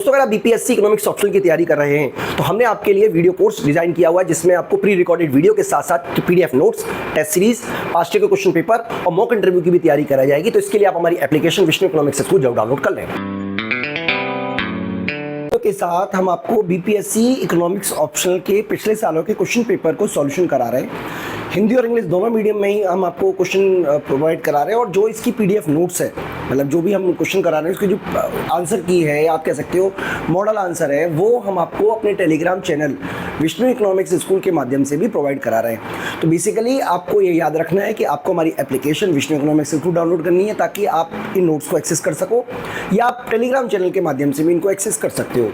दोस्तों अगर आप बीपीएससी इकोनॉमिक्स ऑप्शनल की तैयारी कर रहे हैं तो हमने आपके लिए वीडियो कोर्स डिजाइन किया हुआ है जिसमें आपको प्री रिकॉर्डेड वीडियो के साथ साथ PDF notes, test series, past year के क्वेश्चन पेपर और मॉक इंटरव्यू की भी तैयारी कराई जाएगी। तो इसके लिए आप हमारी एप्लीकेशन विष्णु इकोनॉमिक्स स्कूल जरूर डाउनलोड कर लें। के साथ हम आपको बीपीएससी इकोनॉमिक्स ऑप्शनल के पिछले सालों के क्वेश्चन पेपर को सॉल्यूशन करा रहे हैं। हिंदी और इंग्लिश दोनों मीडियम में ही हम आपको क्वेश्चन प्रोवाइड करा रहे हैं और जो इसकी पीडीएफ नोट्स है, मतलब जो भी हम क्वेश्चन करा रहे हैं उसकी जो आंसर की है, आप कह सकते हो मॉडल आंसर है, वो हम आपको अपने Telegram channel Vishnu economics school के माध्यम से भी प्रोवाइड करा रहे हैं। तो बेसिकली आपको ये याद रखना है कि आपको हमारी application Vishnu economics school download करनी है ताकि आप इन नोट्स को एक्सेस कर सको, या आप टेलीग्राम चैनल के माध्यम से भी इनको एक्सेस कर सकते हो।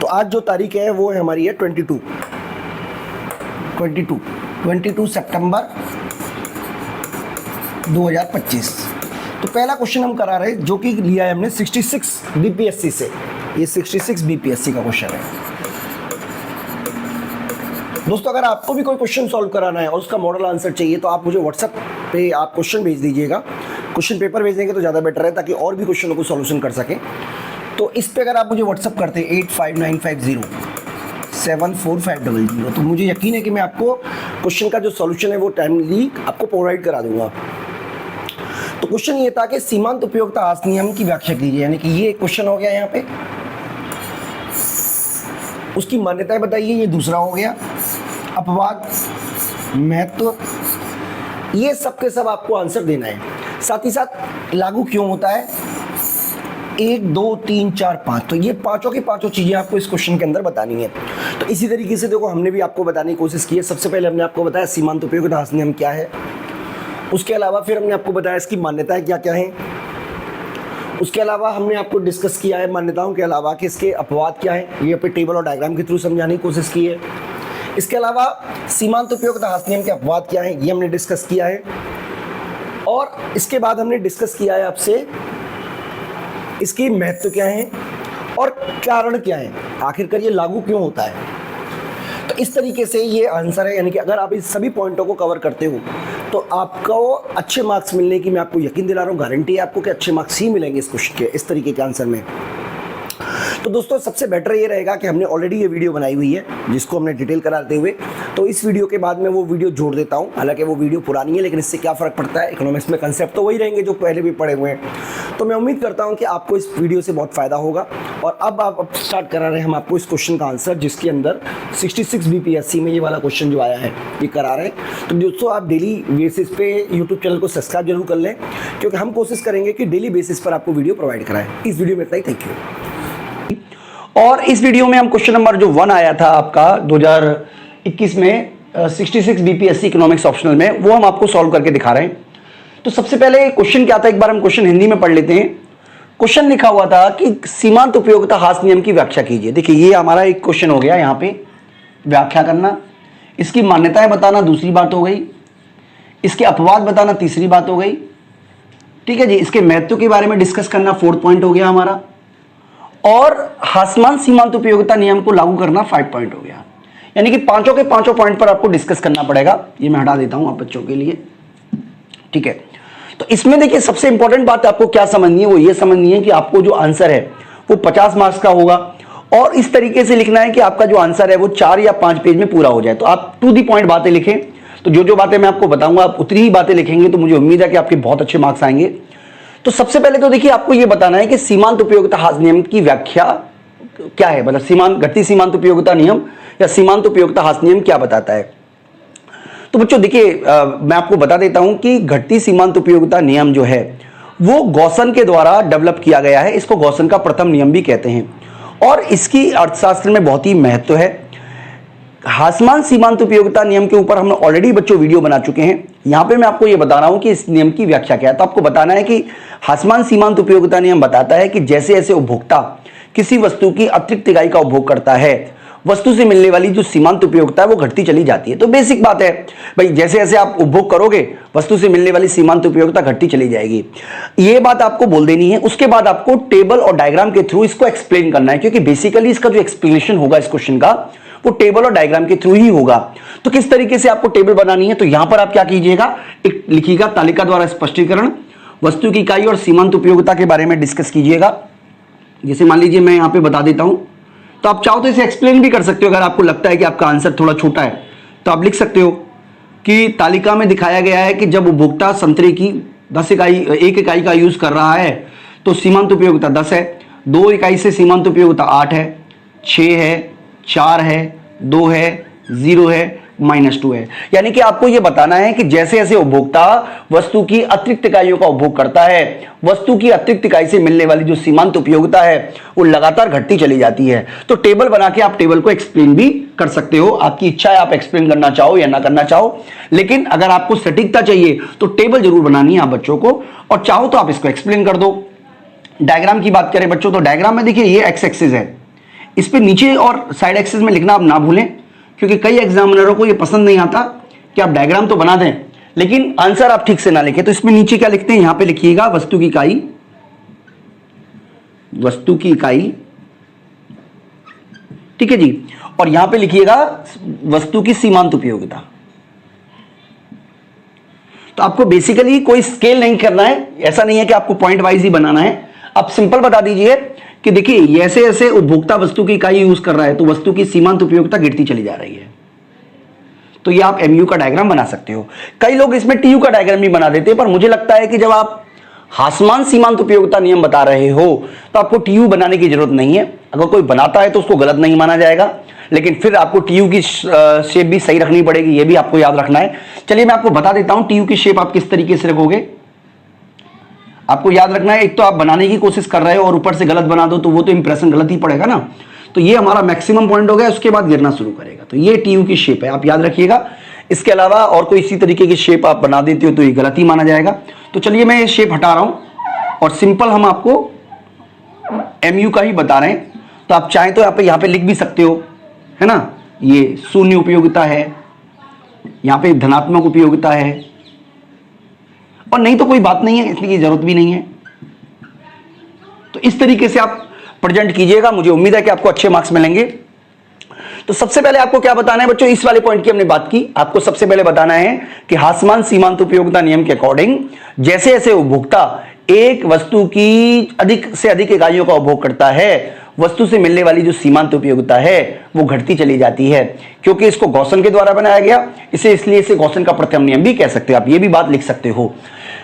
तो आज जो तारीख है वो है हमारी है 22 सितंबर 2025। तो पहला क्वेश्चन हम करा रहे हैं जो कि लिया है हमने 66 बीपीएससी से। ये 66 बीपीएससी का क्वेश्चन है। दोस्तों अगर आपको भी कोई क्वेश्चन सॉल्व कराना है और उसका मॉडल आंसर चाहिए तो आप मुझे व्हाट्सएप पे आप क्वेश्चन भेज दीजिएगा। क्वेश्चन पेपर भेज देंगे तो ज़्यादा बेटर है ताकि और भी क्वेश्चनों को सॉल्यूशन कर सकें। तो इस पे अगर आप मुझे व्हाट्सअप करते हैं 8595074500, तो मुझे यकीन है कि मैं आपको क्वेश्चन का जो सॉल्यूशन है वो टाइमली आपको प्रोवाइड करा दूंगा। तो क्वेश्चन ये था कि सीमांत उपयोगिता आस नियम की व्याख्या कीजिए, यानी कि ये क्वेश्चन हो गया यहाँ पे, उसकी मान्यताएं बताइए, ये दूसरा हो गया, अपवाद, महत्व, ये सब के सब आपको आंसर देना है। साथ ही साथ लागू क्यों होता है, 1 2 3 4 5, तो ये पांचों की पांचों चीजें आपको इस क्वेश्चन के अंदर बतानी है। तो इसी तरीके से देखो हमने भी आपको बताने की कोशिश की है। सबसे पहले हमने आपको बताया सीमांत उपयोगिता आस नियम क्या है, उसके अलावा फिर हमने आपको बताया इसकी मान्यताएं क्या क्या हैं, उसके अलावा हमने आपको डिस्कस किया है मान्यताओं के अलावा कि इसके अपवाद क्या है, ये अपने टेबल और डायग्राम के थ्रू समझाने की कोशिश की है। इसके अलावा सीमांत उपयोगिता आस नियम के अपवाद क्या है ये हमने डिस्कस किया है, और इसके बाद हमने डिस्कस किया है आपसे इसकी महत्व क्या है और कारण क्या है, आखिरकार ये लागू क्यों होता है। तो इस तरीके से ये आंसर है, यानी कि अगर आप इस सभी पॉइंटों को कवर करते हो तो आपको अच्छे मार्क्स मिलने की मैं आपको यकीन दिला रहा हूँ, गारंटी है आपको कि अच्छे मार्क्स ही मिलेंगे इस क्वेश्चन के, इस तरीके के आंसर में। तो दोस्तों सबसे बेटर ये रहेगा कि हमने ऑलरेडी ये वीडियो बनाई हुई है जिसको हमने डिटेल कराते हुए, तो इस वीडियो के बाद मैं वो वीडियो जोड़ देता हूँ। हालांकि वो वीडियो पुरानी है लेकिन इससे क्या फ़र्क पड़ता है, इकोनॉमिक्स में कंसेप्ट तो वही रहेंगे जो पहले भी पढ़े हुए हैं। तो मैं उम्मीद करता हूँ कि आपको इस वीडियो से बहुत फ़ायदा होगा। और अब आप स्टार्ट करा रहे हैं हम आपको इस क्वेश्चन का आंसर, जिसके अंदर 66 बीपीएससी में ये वाला क्वेश्चन जो आया है ये करा रहे हैं। तो दोस्तों आप डेली बेसिस पे यूट्यूब चैनल को सब्सक्राइब जरूर कर लें, क्योंकि हम कोशिश करेंगे कि डेली बेसिस पर आपको वीडियो प्रोवाइड कराएं। इस वीडियो में इतना ही, थैंक यू। और इस वीडियो में हम क्वेश्चन नंबर जो 1 आया था आपका 2021 में 66 बीपीएससी इकोनॉमिक्स ऑप्शनल में, वो हम आपको सॉल्व करके दिखा रहे हैं। तो सबसे पहले क्वेश्चन क्या था, एक बार हम क्वेश्चन हिंदी में पढ़ लेते हैं। क्वेश्चन लिखा हुआ था कि सीमांत उपयोगिता हास नियम की व्याख्या कीजिए। देखिए ये हमारा एक क्वेश्चन हो गया, यहाँ पे व्याख्या करना, इसकी मान्यताएं बताना दूसरी बात हो गई, इसके अपवाद बताना तीसरी बात हो गई, ठीक है जी। इसके महत्व के बारे में डिस्कस करना 4th पॉइंट हो गया हमारा, और हासमान सीमांत उपयोगिता नियम को लागू करना 5 पॉइंट हो गया। यानी कि पांचों के पांचों पॉइंट पर आपको डिस्कस करना पड़ेगा। ये मैं हटा देता हूं आप बच्चों के लिए, ठीक है। तो इसमें देखिए सबसे इंपॉर्टेंट बात आपको क्या समझनी है, वो ये समझनी है कि आपको जो आंसर है वो 50 मार्क्स का होगा, और इस तरीके से लिखना है कि आपका जो आंसर है वो 4 या 5 पेज में पूरा हो जाए। तो आप टू दी पॉइंट बातें लिखें। तो जो जो बातें मैं आपको बताऊंगा आप उतनी ही बातें लिखेंगे, तो मुझे उम्मीद है कि आपके बहुत अच्छे मार्क्स आएंगे। तो सबसे पहले तो देखिए आपको ये बताना है कि सीमांत उपयोगिता हास नियम की व्याख्या क्या है, मतलब घटती सीमांत उपयोगिता नियम या सीमांत उपयोगिता हास नियम क्या बताता है। तो बच्चों देखिए मैं आपको बता देता हूं कि घटती सीमांत उपयोगिता नियम जो है वो गॉसन के द्वारा डेवलप किया गया है। इसको गॉसन का प्रथम नियम भी कहते हैं, और इसकी अर्थशास्त्र में बहुत ही महत्व है। हासमान सीमांत उपयोगिता नियम के ऊपर हम ऑलरेडी बच्चों वीडियो बना चुके हैं। यहां पे मैं आपको ये बता रहा हूं कि इस नियम की व्याख्या क्या है। तो आपको बताना है कि हासमान सीमांत उपयोगिता नियम बताता है कि जैसे जैसे उपभोक्ता किसी वस्तु की अतिरिक्त इकाई का उपभोग करता है, वस्तु से मिलने वाली जो सीमांत उपयोगिता है वो घटती चली जाती है। तो बेसिक बात है भाई, जैसे जैसे आप उपभोग करोगे वस्तु से मिलने वाली सीमांत उपयोगिता घटती चली जाएगी। ये बात आपको बोल देनी है। उसके बाद आपको टेबल और डायग्राम के थ्रू इसको एक्सप्लेन करना है, क्योंकि बेसिकली इसका जो एक्सप्लेनेशन होगा इस क्वेश्चन का वो टेबल और डायग्राम के थ्रू ही होगा। तो किस तरीके से आपको टेबल बनानी है, तो यहां पर आप क्या कीजिएगा, एक लिखिएगा तालिका द्वारा स्पष्टीकरण, वस्तु की इकाई और सीमांत उपयोगिता के बारे में डिस्कस कीजिएगा। जैसे मान लीजिए मैं यहाँ पे बता देता हूँ, तो आप चाहो तो इसे एक्सप्लेन भी कर सकते हो। अगर आपको लगता है कि आपका आंसर थोड़ा छोटा है तो आप लिख सकते हो कि तालिका में दिखाया गया है कि जब उपभोक्ता संतरे की 1 इकाई का यूज कर रहा है तो सीमांत उपयोगिता 10 है, 2 इकाई से सीमांत उपयोगिता 8 है, 6 है, 4 है, 2 है, 0 है, -2 है। यानी कि आपको यह बताना है कि जैसे जैसे उपभोक्ता वस्तु की अतिरिक्त इकाइयों का उपभोग करता है, वस्तु की अतिरिक्त इकाई से मिलने वाली जो सीमांत उपयोगिता है वो लगातार घटती चली जाती है। तो टेबल बना के आप टेबल को एक्सप्लेन भी कर सकते हो, आपकी इच्छा है आप एक्सप्लेन करना चाहो या ना करना चाहो, लेकिन अगर आपको सटीकता चाहिए तो टेबल जरूर बनानी है आप बच्चों को, और चाहो तो आप इसको एक्सप्लेन कर दो। डायग्राम की बात करें बच्चों, तो डायग्राम में देखिए ये एक्स एक्सिस है, इस पे नीचे और साइड एक्सिस में लिखना आप ना भूलें, क्योंकि कई एग्जामिनरों को ये पसंद नहीं आता कि आप डायग्राम तो बना दें लेकिन आंसर आप ठीक से ना लिखें। तो इसमें नीचे क्या लिखते हैं, यहां पे लिखिएगा वस्तु की इकाई, वस्तु की इकाई, ठीक है जी, और यहां पे लिखिएगा वस्तु की सीमांत उपयोगिता। तो आपको बेसिकली कोई स्केल नहीं करना है, ऐसा नहीं है कि आपको पॉइंट वाइज ही बनाना है। आप सिंपल बता दीजिए कि देखिए ऐसे ऐसे उपभोक्ता वस्तु की इकाई यूज कर रहा है तो वस्तु की सीमांत उपयोगिता गिरती चली जा रही है। तो ये आप एमयू का डायग्राम बना सकते हो। कई लोग इसमें टीयू का डायग्राम भी बना देते हैं, पर मुझे लगता है कि जब आप हासमान सीमांत उपयोगिता नियम बता रहे हो तो आपको टीयू बनाने की जरूरत नहीं है। अगर कोई बनाता है तो उसको गलत नहीं माना जाएगा, लेकिन फिर आपको टीयू की शेप भी सही रखनी पड़ेगी, ये भी आपको याद रखना है। चलिए मैं आपको बता देता हूं टीयू की शेप आप किस तरीके से रखोगे। आपको याद रखना है, एक तो आप बनाने की कोशिश कर रहे हो और ऊपर से गलत बना दो तो वो तो इंप्रेशन गलत ही पड़ेगा ना। तो ये हमारा मैक्सिमम पॉइंट हो गया, उसके बाद गिरना शुरू करेगा। तो ये टीयू की शेप है, आप याद रखिएगा। इसके अलावा और कोई इसी तरीके की शेप आप बना देते हो तो ये गलत ही माना जाएगा। तो चलिए मैं ये शेप हटा रहा हूं और सिंपल हम आपको एमयू का ही बता रहे हैं। तो आप चाहें तो आप यहाँ पे लिख भी सकते हो, है ना, ये शून्य उपयोगिता है, यहाँ पे धनात्मक उपयोगिता है, और नहीं तो कोई बात नहीं है, इसलिए जरूरत भी नहीं है। तो इस तरीके से आप प्रेजेंट कीजिएगा, मुझे उम्मीद है कि आपको अच्छे मार्क्स मिलेंगे। तो सबसे पहले आपको क्या बताना है बच्चों, इस वाले पॉइंट की हमने बात की, आपको सबसे पहले बताना है कि हासमान सीमांत उपयोगिता नियम के अकॉर्डिंग जैसे जैसे उपभोक्ता एक वस्तु की अधिक से अधिक इकाइयों का उपभोग करता है, वस्तु से मिलने वाली जो सीमांत उपयोगिता है वो घटती चली जाती है। क्योंकि इसको गॉसन के द्वारा बनाया गया, इसलिए इसे गॉसन का प्रथम नियम भी कह सकते हो, आप ये भी बात लिख सकते हो।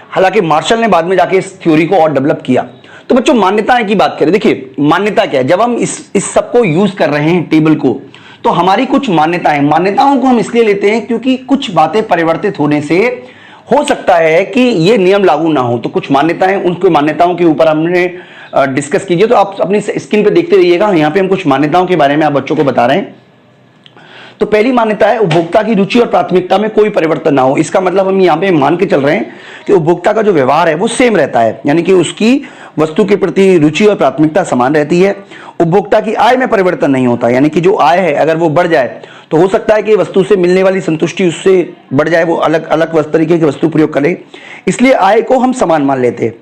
हालांकि मार्शल ने बाद में जाके इस थ्योरी को और डेवलप किया। तो बच्चों मान्यताएं की बात करें, देखिए मान्यता क्या है, जब हम इस सबको यूज कर रहे हैं टेबल को, तो हमारी कुछ मान्यताओं को हम इसलिए लेते हैं क्योंकि कुछ बातें परिवर्तित होने से हो सकता है कि ये नियम लागू ना हो। तो कुछ मान्यताएं, उनको मान्यताओं के ऊपर हमने डिस्कस कीजिए। तो आप अपनी स्क्रीन पे देखते रहिएगा, यहाँ पे हम कुछ मान्यताओं के बारे में आप बच्चों को बता रहे हैं। तो पहली मान्यता है उपभोक्ता की रुचि और प्राथमिकता में कोई परिवर्तन ना हो। इसका मतलब हम यहाँ पे मान के चल रहे हैं कि उपभोक्ता का जो व्यवहार है वो सेम रहता है, यानी कि उसकी वस्तु के प्रति रुचि और प्राथमिकता समान रहती है। उपभोक्ता की आय में परिवर्तन नहीं होता, यानी कि जो आय है अगर वो बढ़ जाए तो हो सकता है कि वस्तु से मिलने वाली संतुष्टि उससे बढ़ जाए, वो अलग अलग तरीके की वस्तु प्रयोग करे, इसलिए आय को हम समान मान लेते हैं।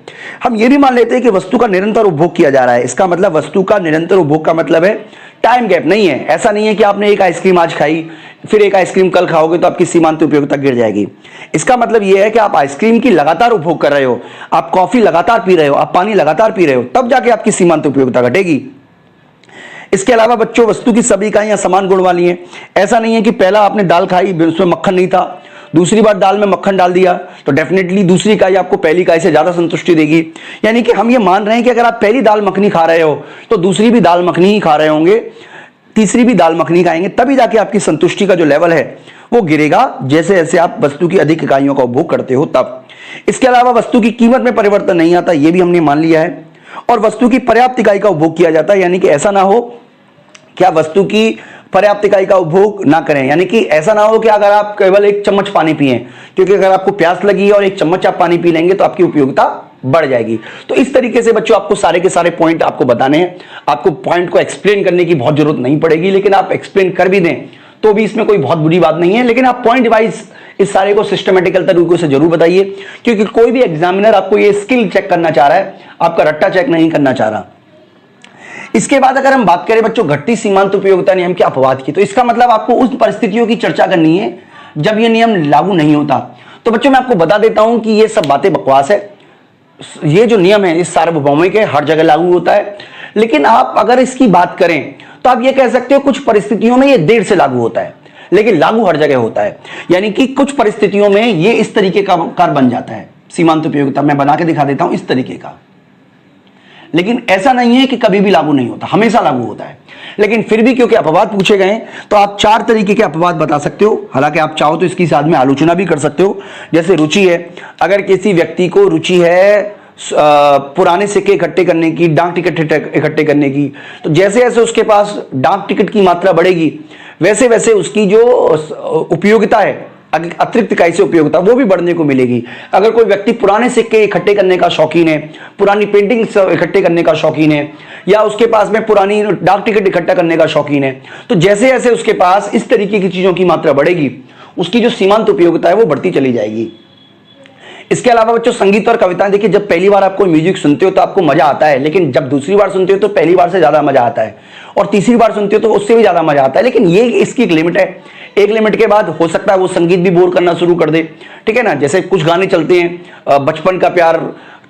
हम ये भी मान लेते हैं कि वस्तु का निरंतर उपभोग किया जा रहा है। इसका मतलब वस्तु का निरंतर उपभोग का मतलब है टाइम गैप नहीं है। ऐसा नहीं है कि आपने एक आइसक्रीम आज खाई फिर एक आइसक्रीम कल खाओगे तो आपकी सीमांत उपयोगिता गिर जाएगी। इसका मतलब यह है कि आप आइसक्रीम की लगातार उपभोग कर रहे हो, आप कॉफी लगातार पी रहे हो, आप पानी लगातार पी रहे हो, तब जाके आपकी सीमांत उपयोगिता घटेगी। इसके अलावा बच्चों वस्तु की सभी इकाइयां समान गुण वाली हैं। ऐसा नहीं है कि पहला आपने दाल खाई उसमें मक्खन नहीं था, दूसरी बार दाल में मक्खन डाल दिया तो डेफिनेटली दूसरी इकाई आपको पहली इकाई से ज्यादा संतुष्टि देगी। यानी कि हम ये मान रहे हैं कि अगर आप पहली दाल मखनी खा रहे हो तो दूसरी भी दाल मखनी ही खा रहे होंगे, तीसरी भी दाल मखनी खाएंगे, तभी जाके आपकी संतुष्टि का जो लेवल है वो गिरेगा जैसे जैसे आप वस्तु की अधिक इकाइयों का उपभोग करते हो तब। इसके अलावा वस्तु की कीमत में परिवर्तन नहीं आता, ये भी हमने मान लिया है। और वस्तु की पर्याप्त इकाई का उपभोग किया जाता है, यानी कि ऐसा ना हो कि आप वस्तु की पर्याप्त इकाई का उपभोग ना करें। यानी कि ऐसा ना हो कि अगर आप केवल 1 चम्मच पानी पिए, क्योंकि अगर आपको प्यास लगी है और 1 चम्मच आप पानी पी लेंगे तो आपकी उपयोगिता बढ़ जाएगी। तो इस तरीके से बच्चों आपको सारे के सारे पॉइंट आपको बताने हैं। आपको पॉइंट को एक्सप्लेन करने की बहुत जरूरत नहीं पड़ेगी, लेकिन आप एक्सप्लेन कर भी दें तो भी इसमें कोई बहुत बुरी बात नहीं है। लेकिन आप पॉइंट वाइज इस सारे को सिस्टमेटिकल तरीके से जरूर बताइए, क्योंकि कोई भी एग्जामिनर आपको ये स्किल चेक करना चाह रहा है, आपका रट्टा चेक नहीं करना चाह रहा। इसके बाद अगर हम बात करें बच्चों घटती सीमांत उपयोगिता नियम के अपवाद की, तो इसका मतलब आपको उस परिस्थितियों की चर्चा करनी है जब यह नियम लागू नहीं होता। तो बच्चों मैं आपको बता देता हूं कि ये सब बातें बकवास है। ये जो नियम है इस सार्वभौमिक है, हर जगह लागू होता है, लेकिन आप अगर इसकी बात करें तो आप ये कह सकते हो कुछ परिस्थितियों में ये देर से लागू होता है, लेकिन लागू हर जगह होता है। यानी कि कुछ परिस्थितियों में ये इस तरीके का कार बन जाता है सीमांत उपयोगिता। मैं बना के दिखा देता हूं इस तरीके का, लेकिन ऐसा नहीं है कि कभी भी लागू नहीं होता, हमेशा लागू होता है। लेकिन फिर भी क्योंकि अपवाद पूछे गए तो आप 4 तरीके के अपवाद बता सकते हो। हालांकि आप चाहो तो इसकी साथ में आलोचना भी कर सकते हो। जैसे रुचि है, अगर किसी व्यक्ति को रुचि है पुराने सिक्के इकट्ठे करने की, डाक टिकट इकट्ठे करने की, तो जैसे जैसे उसके पास डाक टिकट की मात्रा बढ़ेगी वैसे वैसे उसकी जो उपयोगिता है, अतिरिक्त इकाई से उपयोगिता, वो भी बढ़ने को मिलेगी। अगर कोई व्यक्ति पुराने सिक्के इकट्ठे करने का शौकीन है, पुरानी पेंटिंग इकट्ठे करने का शौकीन है, या उसके पास में पुरानी डाक टिकट इकट्ठा करने का शौकीन है, तो जैसे जैसे उसके पास इस तरीके की चीजों की मात्रा बढ़ेगी उसकी जो सीमांत उपयोगिता है वो बढ़ती चली जाएगी। इसके अलावा बच्चों संगीत और कविताएं, देखिए जब पहली बार आपको म्यूजिक सुनते हो तो आपको मजा आता है, लेकिन जब दूसरी बार सुनते हो तो पहली बार से ज्यादा मजा आता है, और तीसरी बार सुनते हो तो उससे भी ज्यादा मजा आता है। लेकिन ये इसकी एक लिमिट है, एक लिमिट के बाद हो सकता है वो संगीत भी बोर करना शुरू कर दे, ठीक है ना। जैसे कुछ गाने चलते हैं, बचपन का प्यार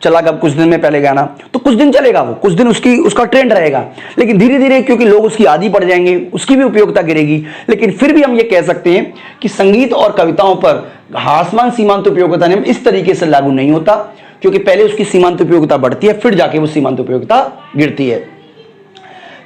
चला गया कुछ दिन में पहले गाना, तो कुछ दिन चलेगा, वो कुछ दिन उसका ट्रेंड रहेगा, लेकिन धीरे धीरे क्योंकि लोग उसकी आदी पड़ जाएंगे उसकी भी उपयोगिता गिरेगी। लेकिन फिर भी हम ये कह सकते हैं कि संगीत और कविताओं पर हासमान सीमांत उपयोगिता नियम इस तरीके से लागू नहीं होता, क्योंकि पहले उसकी सीमांत उपयोगिता बढ़ती है फिर जाके वो सीमांत उपयोगिता गिरती है।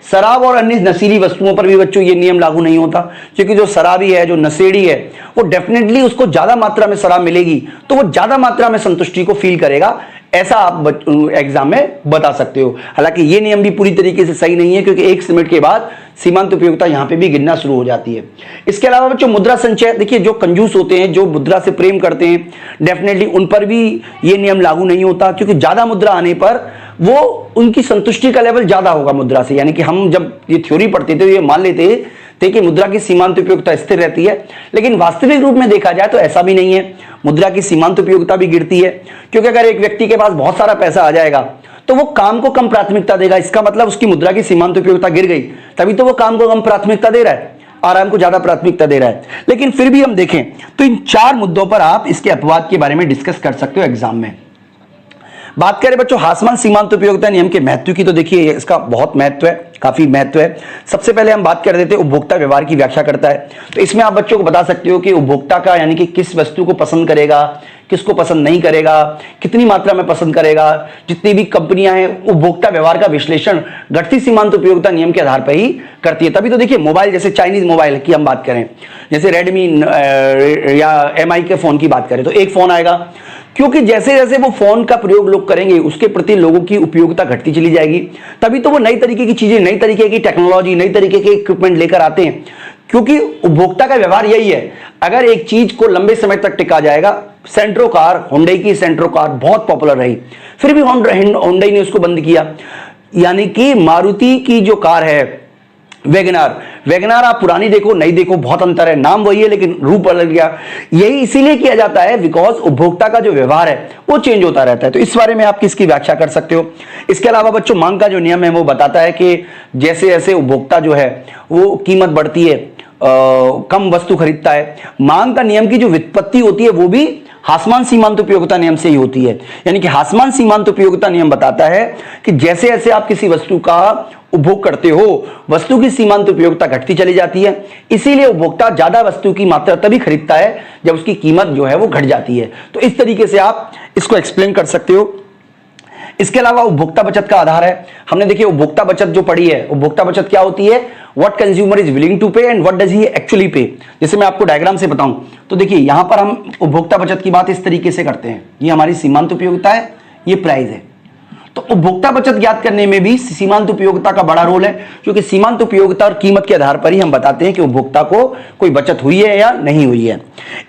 शराब और अन्य नशीली वस्तुओं पर भी बच्चों ये नियम लागू नहीं होता, क्योंकि जो शराबी है, जो नशेड़ी है, वो डेफिनेटली उसको ज्यादा मात्रा में शराब मिलेगी तो वो ज्यादा मात्रा में संतुष्टि को फील करेगा, ऐसा आप एग्जाम में बता सकते हो। हालांकि ये नियम भी पूरी तरीके से सही नहीं है, क्योंकि 1 मिनट के बाद सीमांत उपयोगिता यहां पे भी गिरना शुरू हो जाती है। इसके अलावा बच्चों मुद्रा संचय, देखिए जो कंजूस होते हैं, जो मुद्रा से प्रेम करते हैं, डेफिनेटली उन पर भी ये नियम लागू नहीं होता, क्योंकि ज्यादा मुद्रा आने पर वो उनकी संतुष्टि का लेवल ज्यादा होगा मुद्रा से। यानी कि हम जब ये थ्योरी पढ़ते थे ये मान लेते थे कि मुद्रा की सीमांत उपयोगिता स्थिर रहती है, लेकिन वास्तविक रूप में देखा जाए तो ऐसा भी नहीं है। मुद्रा की सीमांत उपयोगिता भी गिरती है, क्योंकि अगर एक व्यक्ति के पास बहुत सारा पैसा आ जाएगा तो वो काम को कम प्राथमिकता देगा, इसका मतलब उसकी मुद्रा की सीमांत उपयोगिता गिर गई, तभी तो वो काम को कम प्राथमिकता दे रहा है, आराम को ज्यादा प्राथमिकता दे रहा है। लेकिन फिर भी हम देखें तो इन 4 मुद्दों पर आप इसके अपवाद के बारे में डिस्कस कर सकते हो एग्जाम में। बात करें बच्चों हासमान सीमांत उपयोगिता नियम के महत्व की, तो देखिए इसका बहुत महत्व है, काफी महत्व है। सबसे पहले हम बात कर देते हैं उपभोक्ता व्यवहार की व्याख्या करता है, तो इसमें आप बच्चों को बता सकते हो कि उपभोक्ता का यानी कि किस वस्तु को पसंद करेगा, किसको पसंद नहीं करेगा, कितनी मात्रा में पसंद करेगा। जितनी भी कंपनियां हैं उपभोक्ता व्यवहार का विश्लेषण घटती सीमांत उपयोगिता नियम के आधार पर ही करती है। तभी तो देखिए मोबाइल, जैसे चाइनीज मोबाइल की हम बात करें, जैसे रेडमी या MI के फोन की बात करें, तो एक फोन आएगा, क्योंकि जैसे जैसे वो फोन का प्रयोग लोग करेंगे उसके प्रति लोगों की उपयोगिता घटती चली जाएगी, तभी तो वो नई तरीके की चीजें, नई तरीके की टेक्नोलॉजी, नई तरीके के इक्विपमेंट लेकर आते हैं, क्योंकि उपभोक्ता का व्यवहार यही है। अगर एक चीज को लंबे समय तक टिका जाएगा, सेंट्रो कार, हुंडई की सेंट्रो कार बहुत पॉपुलर रही, फिर भी हुंडई ने उसको बंद किया। यानी कि मारुति की जो कार है वैगनार आप पुरानी देखो नई देखो बहुत अंतर है, नाम वही है लेकिन रूप बदल गया। यही इसीलिए किया जाता है बिकॉज उपभोक्ता का जो व्यवहार है वो चेंज होता रहता है। तो इस बारे में आप किसकी व्याख्या कर सकते हो। इसके अलावा बच्चों मांग का जो नियम है वो बताता है कि जैसे जैसे उपभोक्ता जो है वो कीमत बढ़ती है, कम वस्तु खरीदता है। मांग का नियम की जो व्युत्पत्ति होती है वो भी हासमान सीमांत उपयोगिता नियम से ही होती है। यानी कि हासमान सीमांत उपयोगिता नियम बताता है कि जैसे जैसे आप किसी वस्तु का उपभोग करते हो वस्तु की सीमांत उपयोगिता घटती चली जाती है, इसीलिए उपभोक्ता ज्यादा वस्तु की मात्रा तभी खरीदता है जब उसकी कीमत जो है वो घट जाती है। तो इस तरीके से आप इसको एक्सप्लेन कर सकते हो। इसके अलावा उपभोक्ता बचत का आधार है, हमने देखिए उपभोक्ता बचत जो पढ़ी है, उपभोक्ता बचत क्या होती है, what consumer is willing to pay and what does he actually pay. जैसे मैं आपको डायग्राम से बताऊं तो देखिए यहां पर हम उपभोक्ता बचत की बात इस तरीके से करते हैं, ये हमारी सीमांत उपयोगिता है, ये प्राइस है। तो उपभोक्ता बचत ज्ञात करने में भी सीमांत उपयोगिता का बड़ा रोल है, क्योंकि सीमांत उपयोगिता और कीमत के आधार पर ही हम बताते हैं कि उपभोक्ता को कोई बचत हुई है या नहीं हुई है।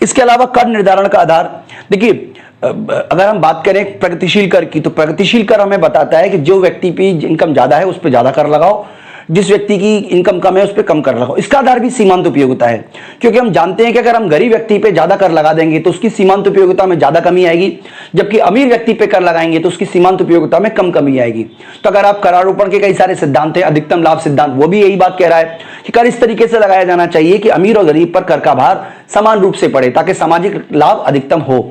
इसके अलावा कर निर्धारण का आधार, देखिए अगर हम बात करें प्रगतिशील कर की, तो प्रगतिशील कर हमें बताता है कि जो व्यक्ति की इनकम ज्यादा है उस पर ज्यादा कर लगाओ, जिस व्यक्ति की इनकम कम है उस पर कम कर लगाओ। इसका आधार भी सीमांत उपयोगिता है, क्योंकि हम जानते हैं कि अगर हम गरीब व्यक्ति पे ज्यादा कर लगा देंगे तो उसकी सीमांत उपयोगिता में ज्यादा कमी आएगी, जबकि अमीर व्यक्ति पे कर लगाएंगे तो उसकी सीमांत उपयोगिता में कम कमी आएगी। तो अगर आप करारोपण के कई सारे सिद्धांत है, अधिकतम लाभ सिद्धांत, वो भी यही बात कह रहा है कि कर इस तरीके से लगाया जाना चाहिए कि अमीर और गरीब पर कर का भार समान रूप से पड़े ताकि सामाजिक लाभ अधिकतम हो।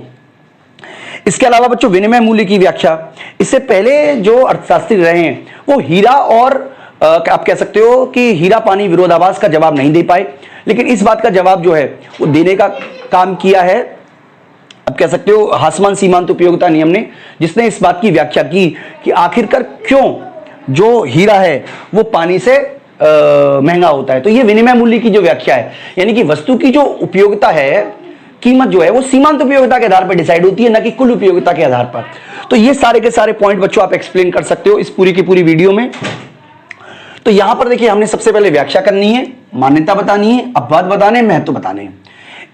इसके अलावा बच्चों विनिमय मूल्य की व्याख्या, इससे पहले जो अर्थशास्त्री रहे हैं वो हीरा और आप कह सकते हो कि हीरा पानी विरोधाभास का जवाब नहीं दे पाए, लेकिन इस बात का जवाब जो है वो देने का काम किया है, आप कह सकते हो हासमान सीमांत उपयोगिता नियम ने, जिसने इस बात की व्याख्या की कि आखिरकार क्यों जो हीरा है वो पानी से महंगा होता है। तो ये विनिमय मूल्य की जो व्याख्या है, यानी कि वस्तु की जो उपयोगिता है, कीमत जो है वो सीमांत उपयोगिता के आधार पर डिसाइड होती है, ना कि कुल उपयोगिता के आधार पर। तो ये सारे के सारे पॉइंट बच्चों आप एक्सप्लेन कर सकते हो इस पूरी की पूरी वीडियो में। तो यहां पर देखिए हमने सबसे पहले व्याख्या करनी है, मान्यता बतानी है, अपवाद बताने, महत्व बताने हैं।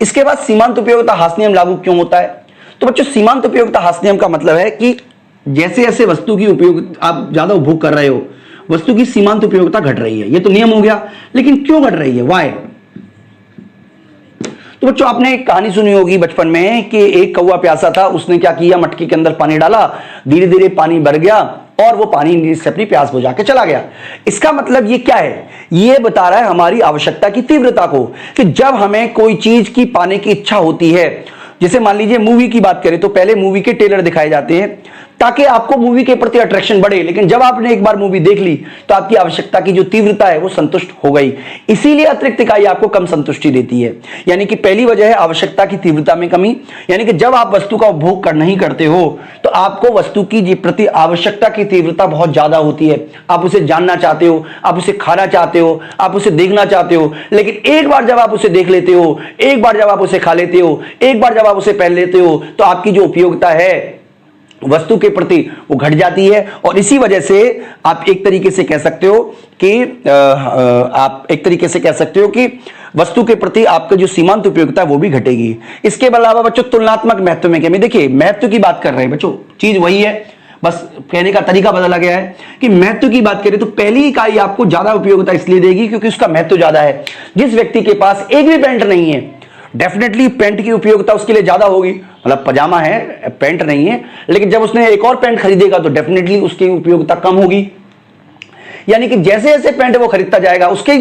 इसके बाद सीमांत उपयोगिता हास नियम लागू क्यों होता है। तो बच्चों सीमांत उपयोगिता हास नियम का मतलब है कि जैसे जैसे वस्तु की उपयोग आप ज्यादा उपभोग कर रहे हो, वस्तु की सीमांत उपयोगिता घट रही है। ये तो नियम हो गया, लेकिन क्यों घट रही है, वाई। तो बच्चों आपने एक कहानी सुनी होगी बचपन में कि एक कौवा प्यासा था, उसने क्या किया, मटकी के अंदर पानी डाला, धीरे धीरे पानी भर गया और वो पानी से अपनी प्यास बुझा के चला गया। इसका मतलब ये क्या है, ये बता रहा है हमारी आवश्यकता की तीव्रता को, कि जब हमें कोई चीज की पाने की इच्छा होती है, जैसे मान लीजिए मूवी की बात करें तो पहले मूवी के ट्रेलर दिखाए जाते हैं ताकि आपको मूवी के प्रति अट्रैक्शन बढ़े, लेकिन जब आपने एक बार मूवी देख ली तो आपकी आवश्यकता की जो तीव्रता है वो संतुष्ट हो गई। इसीलिए अतिरिक्त इकाई आपको कम संतुष्टि देती है। यानी कि पहली वजह है आवश्यकता की तीव्रता में कमी, यानी कि जब आप वस्तु का उपभोग कर नहीं करते हो तो आपको वस्तु की प्रति आवश्यकता की तीव्रता बहुत ज्यादा होती है। आप उसे जानना चाहते हो, आप उसे खाना चाहते हो, आप उसे देखना चाहते हो, लेकिन एक बार जब आप उसे देख लेते हो, एक बार जब आप उसे खा लेते हो, एक बार जब आप उसे पहन लेते हो, तो आपकी जो उपयोगिता है वस्तु के प्रति वो घट जाती है। और इसी वजह से आप एक तरीके से कह सकते हो कि वस्तु के प्रति आपका जो सीमांत उपयोगिता है वो भी घटेगी। इसके अलावा बच्चों तुलनात्मक महत्व में कमी, देखिए महत्व की बात कर रहे हैं बच्चों, चीज वही है, बस कहने का तरीका बदला गया है। कि महत्व की बात करें तो पहली इकाई आपको ज्यादा उपयोगिता इसलिए देगी क्योंकि उसका महत्व ज्यादा है। जिस व्यक्ति के पास एक भी पैंट नहीं है, डेफिनेटली पैंट की उपयोगिता उसके लिए ज्यादा होगी। मतलब पजामा है, पैंट नहीं है, लेकिन जब उसने एक और पैंट खरीदेगा तो डेफिनेटली उसकी उपयोगिता कम होगी। यानी कि जैसे जैसे पैंट वो खरीदता जाएगा उसके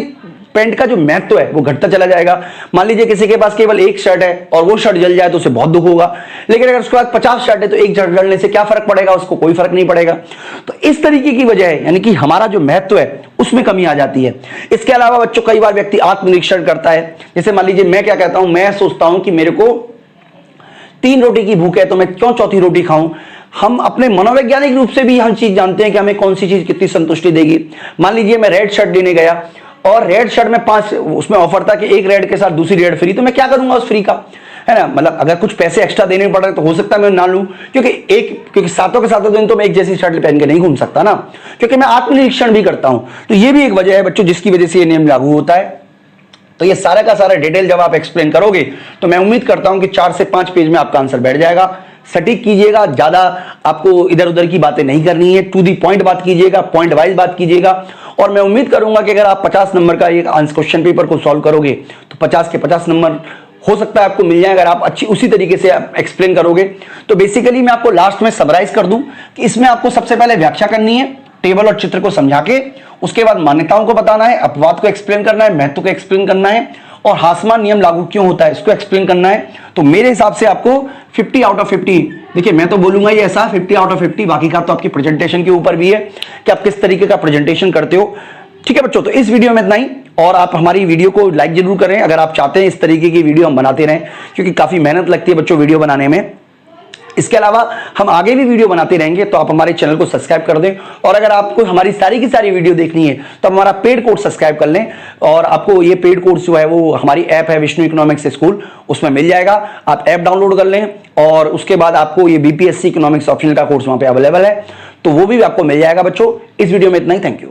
पैंट का जो महत्व है वो घटता चला जाएगा। मान लीजिए किसी के पास केवल एक शर्ट है और वो शर्ट जल जाए तो उसे बहुत दुख होगा, लेकिन अगर उसके पास 50 शर्ट है तो एक शर्ट जलने से क्या फर्क पड़ेगा, उसको कोई फर्क नहीं पड़ेगा। तो इस तरीके की वजह है, यानी कि हमारा जो महत्व है उसमें कमी आ जाती है। इसके अलावा बच्चों कई बार व्यक्ति आत्मनिरीक्षण करता है। जैसे मान लीजिए मैं क्या कहता हूं, मैं सोचता हूं कि मेरे को 3 रोटी की भूख है तो मैं क्यों चौथी रोटी खाऊं। हम अपने मनोवैज्ञानिक रूप से भी हम चीज जानते हैं कि हमें कौन सी चीज कितनी संतुष्टि देगी। मान लीजिए मैं रेड शर्ट लेने गया और रेड शर्ट में 5 उसमें ऑफर था कि एक रेड के साथ दूसरी रेड फ्री, तो मैं क्या करूंगा उस फ्री का, है ना। मतलब अगर कुछ पैसे एक्स्ट्रा देने पड़ रहे तो हो सकता है मैं ना लूं, क्योंकि सातों के सातों दिन तो मैं एक जैसी शर्ट पहन के नहीं घूम सकता ना, क्योंकि मैं आत्मनिरीक्षण भी करता हूं। तो ये भी एक वजह है बच्चों जिसकी वजह से ये नियम लागू होता है। तो ये सारा का सारा डिटेल जब आप एक्सप्लेन करोगे तो मैं उम्मीद करता हूं कि 4 से 5 पेज में आपका आंसर बैठ जाएगा। सटीक कीजिएगा, ज्यादा आपको इधर उधर की बातें नहीं करनी है, टू दी पॉइंट बात कीजिएगा, पॉइंट वाइज बात कीजिएगा। और मैं उम्मीद करूंगा कि अगर आप 50 नंबर का एक क्वेश्चन पेपर को सॉल्व करोगे तो 50 के 50 नंबर हो सकता है आपको मिल जाए, अगर आप अच्छी उसी तरीके से एक्सप्लेन करोगे। तो बेसिकली मैं आपको लास्ट में समराइज कर दूं कि इसमें आपको सबसे पहले व्याख्या करनी है, टेबल और चित्र को समझा के, उसके बाद मान्यताओं को बताना है, अपवाद को एक्सप्लेन करना है, महत्व को एक्सप्लेन करना है, और हासमान नियम लागू क्यों होता है इसको एक्सप्लेन करना है। तो मेरे हिसाब से आपको 50 आउट ऑफ 50, देखिए मैं तो बोलूंगा ये ऐसा 50 आउट ऑफ 50, बाकी का तो आपकी प्रेजेंटेशन के ऊपर भी है कि आप किस तरीके का प्रेजेंटेशन करते हो। ठीक है बच्चों, तो इस वीडियो में इतना ही, और आप हमारी वीडियो को लाइक जरूर करें अगर आप चाहते हैं इस तरीके की वीडियो हम बनाते रहें, क्योंकि काफी मेहनत लगती है बच्चों वीडियो बनाने में। इसके अलावा हम आगे भी वीडियो बनाते रहेंगे, तो आप हमारे चैनल को सब्सक्राइब कर दें। और अगर आपको हमारी सारी की सारी वीडियो देखनी है तो हमारा पेड कोर्स सब्सक्राइब कर लें, और आपको ये पेड कोर्स जो है वो हमारी ऐप है विष्णु इकोनॉमिक्स स्कूल, उसमें मिल जाएगा। आप ऐप डाउनलोड कर लें और उसके बाद आपको ये बीपीएससी इकोनॉमिक्स ऑप्शनल का कोर्स वहां पे अवेलेबल है, तो वो भी आपको मिल जाएगा बच्चों। इस वीडियो में इतना ही, थैंक यू।